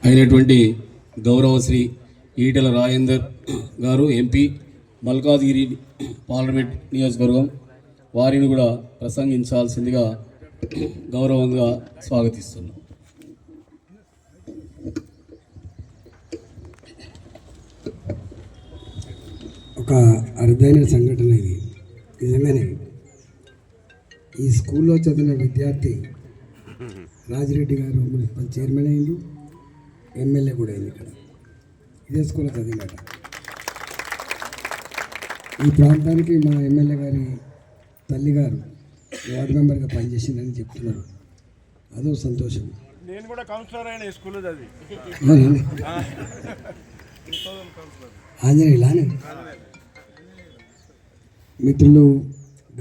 అయినటువంటి గౌరవశ్రీ ఈటెల రాజేందర్ గారు MP Malkajgiri parliament నియోజకవర్గం వారిని కూడా ప్రసంగించాల్సిందిగా గౌరవంగా స్వాగతిస్తున్నాం. ఒక అరుదైన సంఘటన ఇది. నిజంగానే ఈ స్కూల్లో చదివిన విద్యార్థి రాజిరెడ్డి గారు మున్సిపల్ చైర్మన్ అయిండు, ఎమ్మెల్యే కూడా అయింది. ఇక్కడ ఇదే స్కూల్లో చదివినట. ఈ ప్రాంతానికి మా ఎమ్మెల్యే గారి తల్లిగారు వార్డు మెంబర్గా పనిచేసిందని చెప్తున్నారు. అదో సంతోషం. నేను కూడా కౌన్సిలర్ అయిన స్కూల్లో చదివి ఆంజనేయులానే. మిత్రులు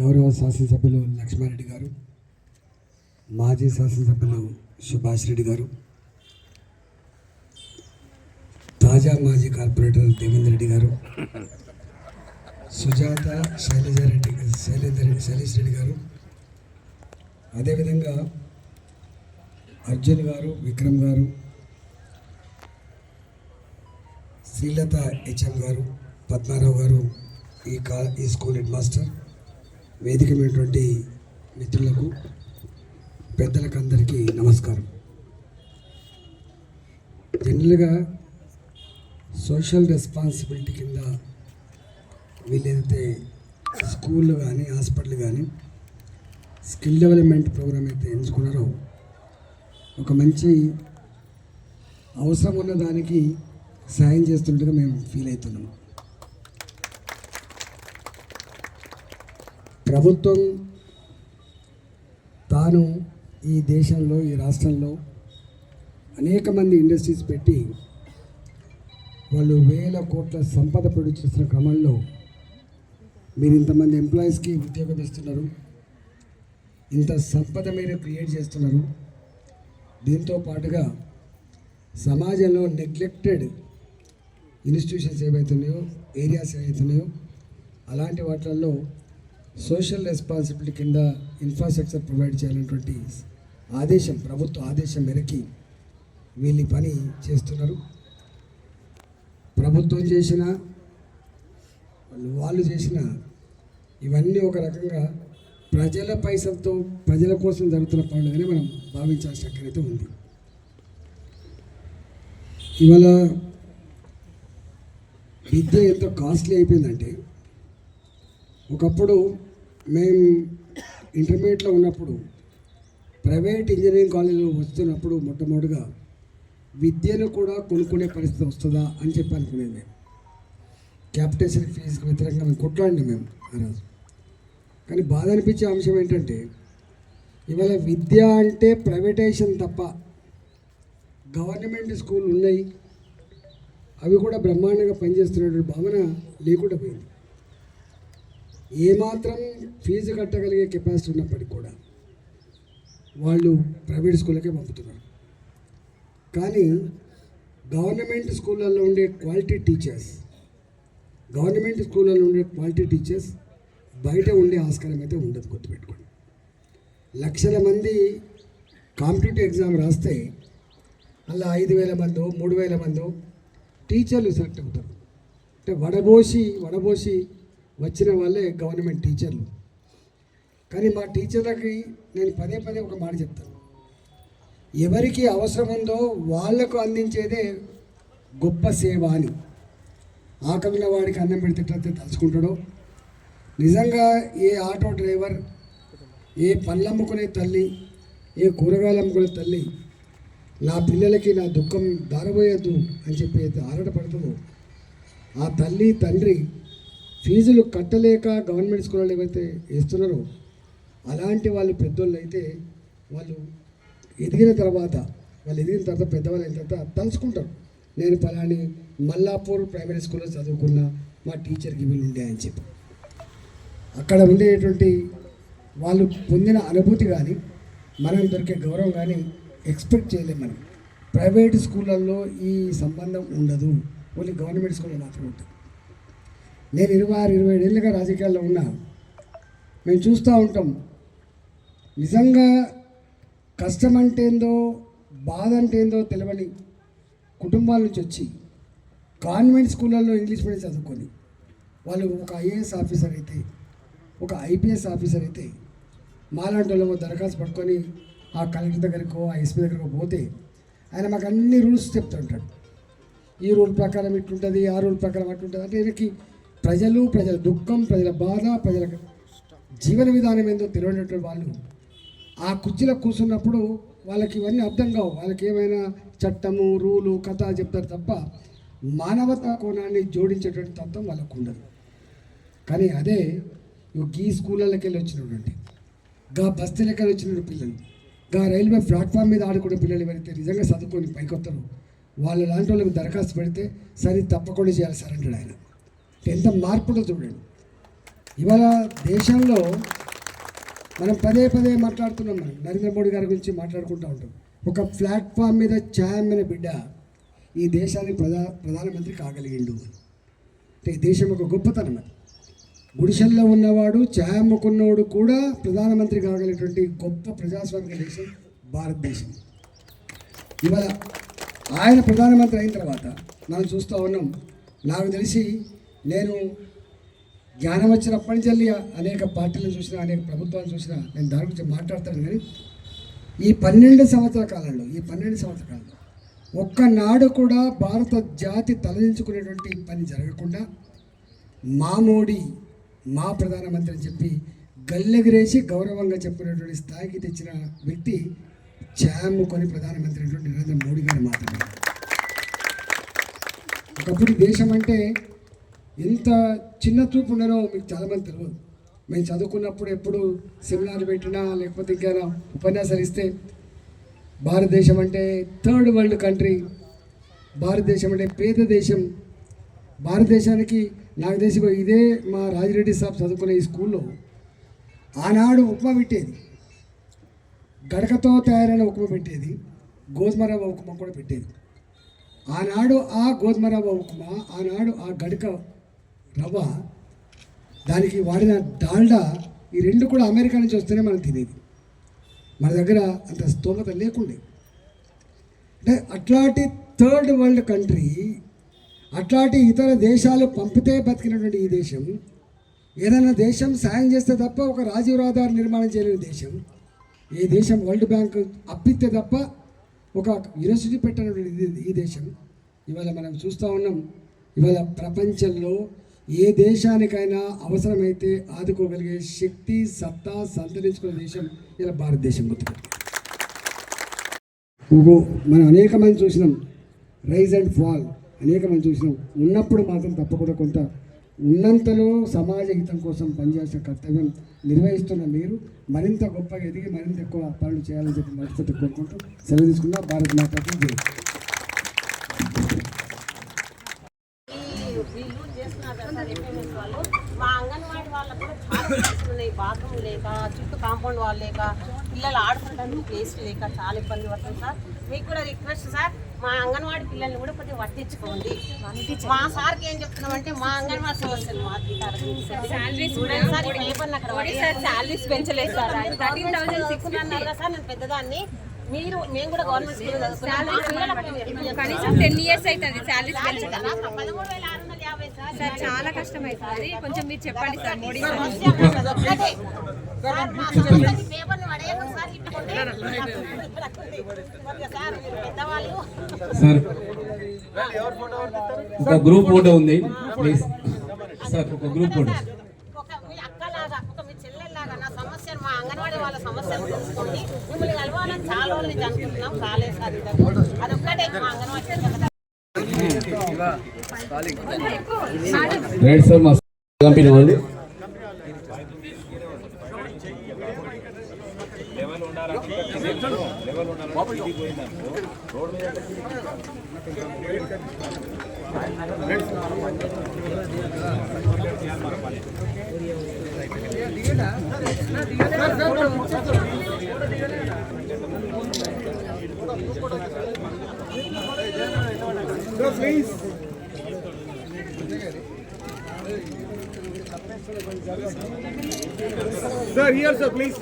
గౌరవ శాసనసభ్యులు లక్ష్మారెడ్డి గారు, మాజీ శాసనసభ్యులు సుభాష్ రెడ్డి గారు, తాజా మాజీ కార్పొరేటర్ దేవేందర్ రెడ్డి గారు, సుజాత శైలేష్ రెడ్డి గారు, అదేవిధంగా అర్జున్ గారు, విక్రమ్ గారు, శ్రీలత హెచ్ఎం గారు, పద్మారావు గారు, ఈ స్కూల్ హెడ్ మాస్టర్, వేదికమైనటువంటి మిత్రులకు, పెద్దలకు అందరికీ నమస్కారం. జనరల్గా సోషల్ రెస్పాన్సిబిలిటీ కింద వీళ్ళైతే స్కూళ్ళు కానీ హాస్పిటల్ కానీ స్కిల్ డెవలప్మెంట్ ప్రోగ్రామ్ అయితే ఎంచుకున్నారో ఒక మంచి అవసరం ఉన్న దానికి సాయం చేస్తున్నట్టుగా మేము ఫీల్ అవుతున్నాము. ప్రభుత్వం తాను ఈ దేశంలో, ఈ రాష్ట్రంలో అనేక మంది ఇండస్ట్రీస్ పెట్టి వాళ్ళు వేల కోట్ల సంపద ప్రొడ్యూస్ చేస్తున్న క్రమంలో మీరు ఇంతమంది ఎంప్లాయీస్కి ఉద్యోగం ఇస్తున్నారు, ఇంత సంపద మీరు క్రియేట్ చేస్తున్నారు. దీంతో పాటుగా సమాజంలో నెగ్లెక్టెడ్ ఇన్స్టిట్యూషన్స్ ఏవైతున్నాయో, ఏరియాస్ ఏవైతున్నాయో అలాంటి వాటిల్లో సోషల్ రెస్పాన్సిబిలిటీ కింద ఇన్ఫ్రాస్ట్రక్చర్ ప్రొవైడ్ చేయాలనేటువంటి ఆదేశం, ప్రభుత్వ ఆదేశం మేరకి వీళ్ళు పని చేస్తున్నారు. ప్రభుత్వం చేసిన వాళ్ళు చేసిన ఇవన్నీ ఒక రకంగా ప్రజల పైసలతో ప్రజల కోసం జరుగుతున్న పనులుగానే మనం భావించాల్సిన అక్కడైతే ఉంది. ఇవాళ విద్య ఎంతో కాస్ట్లీ అయిపోయిందంటే, ఒకప్పుడు మేము ఇంటర్మీడియట్లో ఉన్నప్పుడు ప్రైవేట్ ఇంజనీరింగ్ కాలేజీలో వస్తున్నప్పుడు మొట్టమొదటిగా విద్యను కూడా కొనుక్కునే పరిస్థితి వస్తుందా అని చెప్పి అనుకునేది. మేము క్యాపిటేషన్ ఫీజుకి వ్యతిరేకంగా మేము కొట్లాడినాం మేము ఆ రోజు. కానీ బాధ అనిపించే అంశం ఏంటంటే, ఇవాళ విద్య అంటే ప్రైవేటైజేషన్ తప్ప గవర్నమెంట్ స్కూల్ ఉన్నాయి, అవి కూడా బ్రహ్మాండంగా పనిచేస్తున్నటువంటి భావన లేకుండా పోయింది. ఏమాత్రం ఫీజు కట్టగలిగే కెపాసిటీ ఉన్నప్పటికీ కూడా వాళ్ళు ప్రైవేట్ స్కూళ్ళకే పంపుతున్నారు. కానీ గవర్నమెంట్ స్కూళ్ళల్లో ఉండే క్వాలిటీ టీచర్స్ బయట ఉండే ఆస్కారం అయితే ఉండదు. గుర్తుపెట్టుకోండి, లక్షల మంది కాంపిటేటివ్ ఎగ్జామ్ రాస్తే అలా 5,000 మందో 3,000 మందో టీచర్లు సెలెక్ట్ అవుతారు. అంటే వడబోసి వచ్చిన వాళ్ళే గవర్నమెంట్ టీచర్లు. కానీ మా టీచర్లకి నేను పదే ఒక మాట చెప్తాను, ఎవరికి అవసరం ఉందో వాళ్లకు అందించేదే గొప్ప సేవ అని. ఆకలిన వాడికి అన్నం పెడితే తలుచుకుంటాడో, నిజంగా ఏ ఆటో డ్రైవర్, ఏ పళ్ళమ్ముకునే తల్లి, ఏ కూరగాయలు అమ్ముకునే తల్లి నా పిల్లలకి నా దుఃఖం దారబోయద్దు అని చెప్పి ఆరాటపడుతుందో, ఆ తల్లి తండ్రి ఫీజులు కట్టలేక గవర్నమెంట్ స్కూల్లో ఏవైతే వేస్తున్నారో అలాంటి వాళ్ళు పెద్దోళ్ళు అయితే వాళ్ళు ఎదిగిన తర్వాత పెద్దవాళ్ళు అయిన తర్వాత తలుచుకుంటారు, నేను పలాని మల్లాపూర్ ప్రైమరీ స్కూల్లో చదువుకున్న మా టీచర్కి వీళ్ళు ఉండే అని చెప్పి. అక్కడ ఉండేటువంటి వాళ్ళు పొందిన అనుభూతి కానీ మనం దొరికే గౌరవం కానీ ఎక్స్పెక్ట్ చేయలేము. మనం ప్రైవేట్ స్కూళ్ళల్లో ఈ సంబంధం ఉండదు, ఓన్లీ గవర్నమెంట్ స్కూల్లో మాత్రం ఉంటుంది. నేను 26-27 ఏళ్ళుగా రాజకీయాల్లో ఉన్నా, మేము చూస్తూ ఉంటాం నిజంగా కష్టం అంటే ఏందో, బాధ అంటే ఏందో తెలియని కుటుంబాల నుంచి వచ్చి కాన్వెంట్ స్కూళ్ళల్లో ఇంగ్లీష్ మీడియం చదువుకొని వాళ్ళు ఒక ఐఏఎస్ ఆఫీసర్ అయితే, ఒక ఐపీఎస్ ఆఫీసర్ అయితే, మాలాంటి వాళ్ళు దరఖాస్తు పట్టుకొని ఆ కలెక్టర్ దగ్గరకో ఆ ఎస్పీ దగ్గరకో పోతే ఆయన మాకు అన్ని రూల్స్ చెప్తుంటాడు. ఈ రూల్ ప్రకారం ఇట్లుంటుంది, ఆ రూల్ ప్రకారం అట్లుంటుంది. అంటే ఈయనకి ప్రజల దుఃఖం, ప్రజల బాధ, ప్రజల జీవన విధానం ఏందో తెలియనటువంటి వాళ్ళు ఆ కుర్చీలో కూర్చున్నప్పుడు వాళ్ళకి ఇవన్నీ అర్థం కావు. వాళ్ళకి ఏమైనా చట్టము, రూలు, కథ చెప్తారు తప్ప మానవతా కోణాన్ని జోడించేటువంటి తత్వం వాళ్ళకు ఉండదు. కానీ అదే ఈ స్కూళ్ళకి వెళ్ళి వచ్చినటువంటి, గా బస్తీలకి వెళ్ళి వచ్చిన పిల్లలు, గా రైల్వే ప్లాట్ఫామ్ మీద ఆడుకునే పిల్లలు ఎవరైతే నిజంగా చదువుకొని పైకొస్తారో వాళ్ళ లాంటి వాళ్ళకి దరఖాస్తు పెడితే సరే తప్పకుండా చేయాలి సార్ అంటాడు ఆయన. ఎంత మార్పుతో చూడండి. ఇవాళ దేశంలో మనం పదే మాట్లాడుతున్నాం. మనం నరేంద్ర మోడీ గారి గురించి మాట్లాడుకుంటూ ఉంటాం. ఒక ప్లాట్ఫామ్ మీద ఛాయ్ అమ్మిన బిడ్డ ఈ దేశానికి ప్రధానమంత్రి కాగలిగిండు అంటే ఈ దేశం ఒక గొప్పతనం. అది గుడిసెల్లో ఉన్నవాడు, ఛాయ్ అమ్ముకున్నవాడు కూడా ప్రధానమంత్రి కాగలిగినటువంటి గొప్ప ప్రజాస్వామిక దేశం భారతదేశం. ఇవాళ ఆయన ప్రధానమంత్రి అయిన తర్వాత మనం చూస్తూ ఉన్నాం. నాకు తెలిసి నేను జ్ఞానం వచ్చినప్పటి నుంచి అనేక పార్టీలను చూసినా, అనేక ప్రభుత్వాలను చూసినా నేను దాని గురించి మాట్లాడతాను. కానీ ఈ 12 సంవత్సరాల కాలంలో ఒక్కనాడు కూడా భారత జాతి తలదించుకునేటువంటి పని జరగకుండా మా మోడీ, మా ప్రధానమంత్రి అని చెప్పి గల్లెగిరేసి గౌరవంగా చెప్పుకునేటువంటి స్థాయికి తెచ్చిన వ్యక్తి ఛాయమ్ముకొని ప్రధానమంత్రి అయినటువంటి నరేంద్ర మోడీ గారు మాత్రమే. ఒకప్పుడు దేశం అంటే ఎంత చిన్న చూపు ఉండనో మీకు చాలామంది తెలియదు. మేము చదువుకున్నప్పుడు ఎప్పుడు సెమినార్ పెట్టినా లేకపోతే ఇంకా ఉపన్యాసాలు ఇస్తే భారతదేశం అంటే థర్డ్ వరల్డ్ కంట్రీ, భారతదేశం అంటే పేద దేశం, భారతదేశానికి నాకు తెలిసి ఇదే మా రాజిరెడ్డి సాబ్ చదువుకునే ఈ స్కూల్లో ఆనాడు ఉప్మా పెట్టేది, గడకతో తయారైన ఉప్మా పెట్టేది, గోధుమ రవ్వ ఉప్మా కూడా పెట్టేది. ఆనాడు ఆ గోధుమ రవ్వ ఉప్మా, ఆనాడు ఆ గడక రవ్వ, దానికి వాడిన డాల్డా, ఈ రెండు కూడా అమెరికా నుంచి వస్తేనే మనం తినేది. మన దగ్గర అంత స్తోమత లేకుండే. అంటే అట్లాంటి థర్డ్ వరల్డ్ కంట్రీ, అట్లాంటి ఇతర దేశాలు పంపితే బతికినటువంటి ఈ దేశం, ఏదైనా దేశం సాయం చేస్తే తప్ప ఒక రాజీవ్ రహదారి నిర్మాణం చేయలేని దేశం, ఏ దేశం వరల్డ్ బ్యాంక్ అప్పిస్తే తప్ప ఒక యూనివర్సిటీ పెట్టినటువంటి ఈ దేశం ఇవాళ మనం చూస్తూ ఉన్నాం. ఇవాళ ప్రపంచంలో ఏ దేశానికైనా అవసరమైతే ఆదుకోగలిగే శక్తి, సత్తా సంతరించుకునే దేశం ఇలా భారతదేశం. మనం అనేక మంది చూసినాం, రైజ్ అండ్ ఫాల్ అనేక మంది చూసినాం. ఉన్నప్పుడు మాత్రం తప్పకుండా కొంత ఉన్నంతలో సమాజ హితం కోసం పనిచేసే కర్తవ్యం నిర్వహిస్తున్న మీరు మరింత గొప్పగా ఎదిగి మరింత ఎక్కువ పనులు చేయాలని చెప్పి మనసుతో కోరుకుంటూ సెలవు తీసుకున్నా. భారత్ మాతకి జై. మా అంగన్వాడీ వాళ్ళకు కూడా చాలా సమస్యలు ఉన్నాయి. బాత్రూమ్ లేక, చుట్టూ కాంపౌండ్ వాళ్ళు లేక, పిల్లలు ఆడుకోవడానికి ప్లేస్ లేక చాలా ఇబ్బంది పడుతుంది సార్. మీకు కూడా రిక్వెస్ట్ సార్, మా అంగన్వాడీ పిల్లల్ని కూడా కొద్దిగా పట్టించుకోండి. మా సార్కి ఏం చెప్తున్నామంటే మా అంగన్వాడీ సమస్యలు శాలరీస్ పెంచలేదు సార్. 13,600 అన్నారు కదా సార్. నేను పెద్దదాన్ని, మేము కూడా గవర్నమెంట్ స్కూల్ కనీసం 10 years అవుతుంది శాలరీస్ పెంచడం. 13,650 సార్ చాలా కష్టం అవుతుంది. కొంచెం మీరు చెప్పండి సార్. మోడీ సార్ ఒక గ్రూప్ ఫోటో ఉంది ప్లీజ్ సార్. ఒక గ్రూప్ ఫోటో అక్కలాగా, ఒక మీ చెల్లెల్లాగా నా సమస్యను, మా అంగన్వాడీ వాళ్ళ సమస్యను తెలుసుకోండి. మిమ్మల్ని కలవాలని చాలా రోజులు నుంచి అనుకుంటున్నాం, కాలేదు సార్. అదొక్కటే మా అంగన్వాడీ రైట్ సార్. మా కంపెనీ వాళ్ళు please sir, here sir please.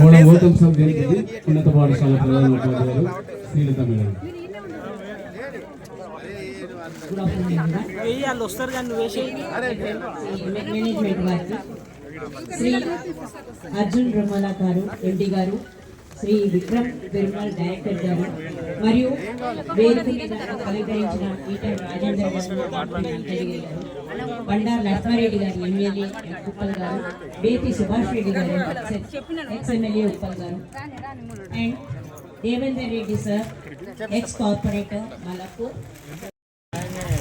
మూడవ గౌతమ్ జరిగింది ఉన్నత పాఠశాల ప్రధానోపాధ్యాయులు శ్రీలత మేడం. మేనేజ్మెంట్ వారికి శ్రీ అర్జున్ రమణ గారు ఎండి గారు, శ్రీ విక్రమ్ పెరుమాల్ డైరెక్టర్ గారు మరియు వేదిక మీద అలంకరించిన ఈటెల రాజేందర్ గారు, బండారు లక్ష్మారెడ్డి గారు ఎమ్మెల్యే ఉప్పల్ గారు, బేతి సుభాష్ రెడ్డి గారు ఎక్స్ ఎమ్మెల్యే ఉప్పల్ గారు, అండ్ Devender Reddy sir ex corporator Malapur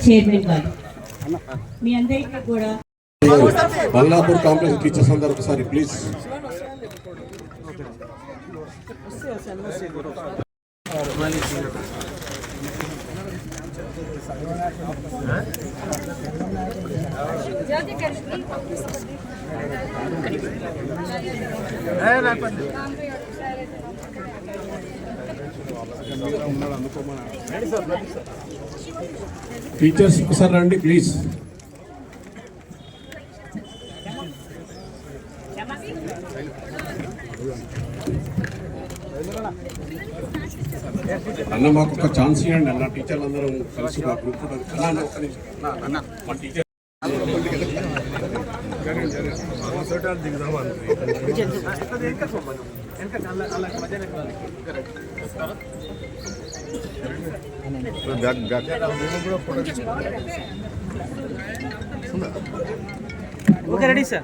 chairman గారు, మీ అందరికీ కూడా బల్లాపూర్ కాంప్లెక్స్ టీచర్స్ అందరూ ఒకసారి ప్లీజ్. టీచర్స్ ఒకసారి రండి ప్లీజ్. అన్న మాకు ఒక ఛాన్స్ ఇవ్వండి అన్న, టీచర్లు అందరం కలిసి మా గ్రూప్ మా టీచర్ ఓకే రెడీ సార్.